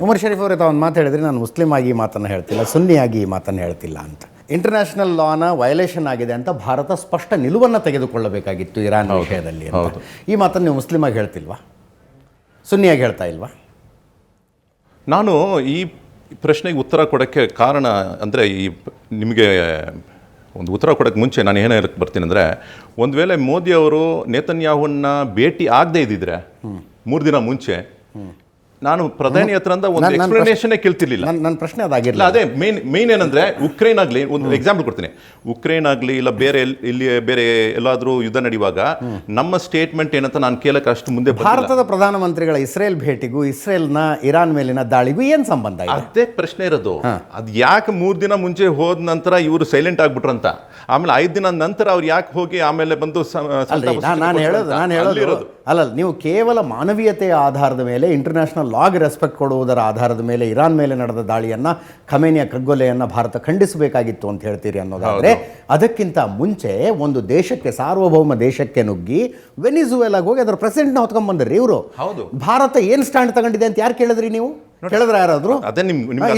ಉಮರ್ ಶರೀಫ್ ಅವರೇ ತಾವು ಒಂದು ಮಾತು ಹೇಳಿದ್ರೆ, ನಾನು ಮುಸ್ಲಿಂ ಆಗಿ ಈ ಮಾತನ್ನು ಹೇಳ್ತಿಲ್ಲ, ಸುನ್ನಿಯಾಗಿ ಈ ಮಾತನ್ನು ಹೇಳ್ತಿಲ್ಲ ಅಂತ. ಇಂಟರ್ನ್ಯಾಷನಲ್ ಲಾನ ವಯಲೇಷನ್ ಆಗಿದೆ ಅಂತ ಭಾರತ ಸ್ಪಷ್ಟ ನಿಲುವನ್ನು ತೆಗೆದುಕೊಳ್ಳಬೇಕಾಗಿತ್ತು ಇರಾನ್ ವಿಷಯದಲ್ಲಿ ಅಂತ. ಈ ಮಾತನ್ನು ನೀವು ಮುಸ್ಲಿಂ ಆಗಿ ಹೇಳ್ತಿಲ್ವಾ, ಸುನ್ನಿಯಾಗಿ ಹೇಳ್ತಾ ಇಲ್ವಾ? ನಾನು ಈ ಪ್ರಶ್ನೆಗೆ ಉತ್ತರ ಕೊಡೋಕ್ಕೆ ಕಾರಣ ಅಂದರೆ, ನಿಮಗೆ ಒಂದು ಉತ್ತರ ಕೊಡೋಕ್ಕೆ ಮುಂಚೆ ನಾನು ಏನು ಹೇಳಕ್ಕೆ ಬರ್ತೀನಿ ಅಂದರೆ, ಒಂದು ವೇಳೆ ಮೋದಿ ಅವರು ನೇತನ್ಯಾಹುನ್ನ ಭೇಟಿ ಆಗದೆ ಇದ್ದಿದ್ರೆ 3 ದಿನ ಮುಂಚೆ, ನಾನು ಪ್ರಧಾನಿ ಹತ್ರಿಂದ ಒಂದು ಎಕ್ಸ್ಪ್ಲನೇಷನ್ನೇ ಕೇಳ್ತಿರ್ಲಿಲ್ಲ. ನನ್ನ ಪ್ರಶ್ನೆ ಅದಾಗಿರಲಿಲ್ಲ. ಅದೇ ಮೇನ್ ಏನಂದ್ರೆ, ಉಕ್ರೇನ್ ಆಗಲಿ, ಒಂದು ಎಕ್ಸಾಂಪಲ್ ಕೊಡ್ತೀನಿ, ಉಕ್ರೇನ್ ಆಗಲಿ ಇಲ್ಲ ಇಲ್ಲಿ ಬೇರೆ ಎಲ್ಲಾದರೂ ಯುದ್ಧ ನಡೆಯುವಾಗ ನಮ್ಮ ಸ್ಟೇಟ್ಮೆಂಟ್ ಏನಂತ ನಾನು ಕೇಳಕ್ಕೆ ಅಷ್ಟು ಮುಂದೆ ಭಾರತದ ಪ್ರಧಾನಮಂತ್ರಿಗಳ ಇಸ್ರೇಲ್ ಭೇಟಿಗೂ ಇಸ್ರೇಲ್ನ ಇರಾನ್ ಮೇಲಿನ ದಾಳಿಗೂ ಏನು ಸಂಬಂಧ ಇದೆ? ಅದೇ ಪ್ರಶ್ನೆ ಇರೋದು. ಅದು ಯಾಕೆ 3 ದಿನ ಮುಂಚೆ ಹೋದ ನಂತರ ಇವರು ಸೈಲೆಂಟ್ ಆಗ್ಬಿಟ್ರಂತ, ಆಮೇಲೆ 5 ದಿನ ನಂತರ ಅವ್ರು ಯಾಕೆ ಹೋಗಿ ಆಮೇಲೆ ಬಂದು ನಾನು ಹೇಳೋದು ಅಲ್ಲ, ನೀವು ಕೇವಲ ಮಾನವೀಯತೆಯ ಆಧಾರದ ಮೇಲೆ, ಇಂಟರ್ನ್ಯಾಷನಲ್ ಲಾಗ್ ರೆಸ್ಪೆಕ್ಟ್ ಕೊಡುವುದರ ಆಧಾರದ ಮೇಲೆ ಇರಾನ್ ಮೇಲೆ ನಡೆದ ದಾಳಿಯನ್ನು, ಖಮೇನಿಯ ಕಗ್ಗೊಲೆಯನ್ನು ಭಾರತ ಖಂಡಿಸಬೇಕಾಗಿತ್ತು ಅಂತ ಹೇಳ್ತೀರಿ ಅನ್ನೋದಾದರೆ, ಅದಕ್ಕಿಂತ ಮುಂಚೆ ಒಂದು ದೇಶಕ್ಕೆ, ಸಾರ್ವಭೌಮ ದೇಶಕ್ಕೆ ನುಗ್ಗಿ ವೆನಿಜುವೆಲಾಗೆ ಹೋಗಿ ಅದರ ಪ್ರೆಸಿಡೆಂಟ್ನ ಹೊತ್ಕೊಂಡ್ಬಂದ್ರಿ ಇವರು. ಭಾರತ ಏನು ಸ್ಟ್ಯಾಂಡ್ ತಗೊಂಡಿದೆ ಅಂತ ಯಾರು ಕೇಳಿದ್ರಿ? ನೀವು ಕೇಳಿದ್ರೆ ಯಾರಾದ್ರು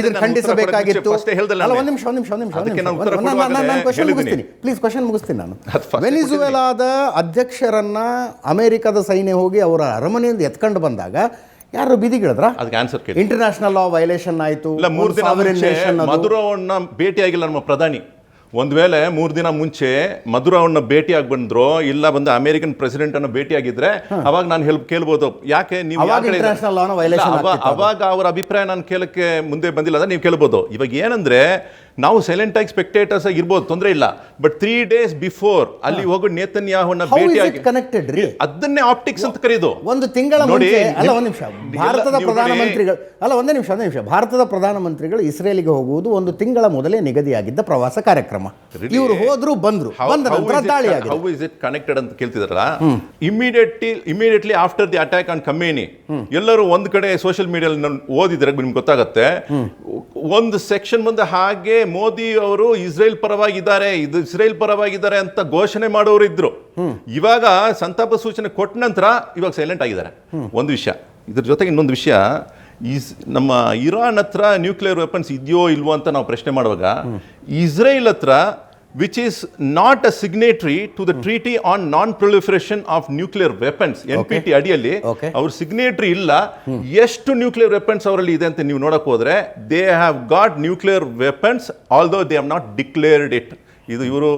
ಇದನ್ನು ಖಂಡಿಸಬೇಕಾಗಿತ್ತು? ಒಂದು ನಿಮಿಷ ನಾನು ಕ್ವಶನ್ ಮುಗಿಸ್ತೀನಿ, ಪ್ಲೀಸ್ ಕ್ವಶನ್ ಮುಗಿಸ್ತೀನಿ ನಾನು. ವೆನಿಜುವೆಲಾದ ಅಧ್ಯಕ್ಷರನ್ನ ಅಮೆರಿಕದ ಸೈನ್ಯ ಹೋಗಿ ಅವರ ಅರಮನೆಯಿಂದ ಎತ್ಕೊಂಡು ಬಂದಾಗ ಯಾರು ಬೀದಿಗಿಳಿದ್ರ? ಅದಕ್ಕೆ ಆನ್ಸರ್ ಕೇಳಿ. ಇಂಟರ್ನ್ಯಾಷನಲ್ ಲಾ ವೈಲೇಷನ್ ಆಯಿತು. 3 ದಿನ ಮುಂಚೆ ಮಧುರವನ್ನ ಭೇಟಿಯಾಗಿಲ್ಲ ನಮ್ಮ ಪ್ರಧಾನಿ. ಒಂದು ವೇಳೆ 3 ದಿನ ಮುಂಚೆ ಮಧುರವನ್ನ ಭೇಟಿಯಾಗಿ ಬಂದ್ರು, ಇಲ್ಲ ಬಂದು ಅಮೆರಿಕನ್ ಪ್ರೆಸಿಡೆಂಟ್ ಅನ್ನು ಭೇಟಿಯಾಗಿದ್ರೆ ಅವಾಗ ನಾನು ಕೇಳ್ಬೋದು, ಯಾಕೆ ನೀವು ಅವಾಗ ಅವರ ಅಭಿಪ್ರಾಯ ನಾನು ಕೇಳಕ್ಕೆ ಮುಂದೆ ಬಂದಿಲ್ಲ ಅಂತ ನೀವು ಕೇಳ್ಬೋದು. ಇವಾಗ ಏನಂದ್ರೆ, ನಾವು ಸೈಲೆಂಟ್ ಆಗಿ ಸ್ಪೆಕ್ಟೇಟರ್ಸ್ ಆಗಿ ಇರ್ಬೋದು, ತೊಂದರೆ ಇಲ್ಲ. ಬಟ್ 3 days ಬಿಫೋರ್ ಅಲ್ಲಿ ಹೋಗಿ ನೇತನ್ಯಾಹುನ ಭೇಟಿಯಾಗಿ ಕನೆಕ್ಟೆಡ್ ರೀ, ಅದನ್ನೇ ಆಪ್ಟಿಕ್ಸ್ ಅಂತ ಕರೆಯೋದು. ಒಂದು ತಿಂಗಳ ಮುಂಚೆ ಒಂದು ನಿಮಿಷ ಭಾರತದ ಪ್ರಧಾನಮಂತ್ರಿಗಳು ಒಂದು ನಿಮಿಷ ಭಾರತದ ಪ್ರಧಾನಮಂತ್ರಿಗಳು ಇಸ್ರೇಲಿಗೆ ಹೋಗುವುದು 1 ತಿಂಗಳ ಮೊದಲೇ ನಿಗದಿಯಾಗಿದ್ದ ಪ್ರವಾಸ ಕಾರ್ಯಕ್ರಮ. ಇವರು ಹೋದ್ರು, ಬಂದ್ರ ನಂತರ ದಾಳಿ ಆಗಿದೆ. ಹೌ ಇಸ್ ಇಟ್ ಕನೆಕ್ಟೆಡ್ ಅಂತ ಕೇಳ್ತಿದಾರಲ್ಲ, immediately after the attack on Khamenei ಎಲ್ಲರೂ ಒಂದ್ ಕಡೆ ಸೋಷಿಯಲ್ ಮೀಡಿಯಾದಲ್ಲಿ ಓದಿದ್ರೆ ನಿಮ್ಗೆ ಗೊತ್ತಾಗತ್ತೆ, ಒಂದು ಸೆಕ್ಷನ್ ಮುಂದೆ ಹಾಗೆ ಮೋದಿ ಅವರು ಇಸ್ರೇಲ್ ಪರವಾಗಿದ್ದಾರೆ ಅಂತ ಘೋಷಣೆ ಮಾಡೋರು ಇದ್ರು. ಇವಾಗ ಸಂತಾಪ ಸೂಚನೆ ಕೊಟ್ಟ ನಂತರ ಇವಾಗ ಸೈಲೆಂಟ್ ಆಗಿದ್ದಾರೆ. ಒಂದು ವಿಷಯ. ಇದ್ರ ಜೊತೆಗೆ ಇನ್ನೊಂದು ವಿಷಯ, ನಮ್ಮ ಇರಾನ್ ಹತ್ರ ನ್ಯೂಕ್ಲಿಯರ್ ವೆಪನ್ಸ್ ಇದೆಯೋ ಇಲ್ವೋ ಅಂತ ನಾವು ಪ್ರಶ್ನೆ ಮಾಡುವಾಗ, ಇಸ್ರೇಲ್ ಹತ್ರ which is not a signatory to the Treaty on Non-Proliferation of Nuclear Weapons, NPT ಅಡಿಯಲ್ಲಿ ಅವ್ರ ಸಿಗ್ನೇಟರಿ ಇಲ್ಲ. ಎಷ್ಟು ನ್ಯೂಕ್ಲಿಯರ್ ವೆಪನ್ಸ್ ಅವರಲ್ಲಿ ಇದೆ ಅಂತ ನೀವು ನೋಡಕ್ ಹೋದ್ರೆ, they have got nuclear weapons although they have not declared it. ಇವರು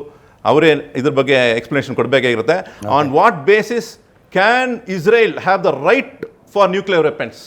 ಅವರೇ ಇದ್ರ ಬಗ್ಗೆ ಎಕ್ಸ್ಪ್ಲನೇಷನ್ ಕೊಡಬೇಕಾಗಿರುತ್ತೆ. On what basis can Israel have the right for nuclear weapons?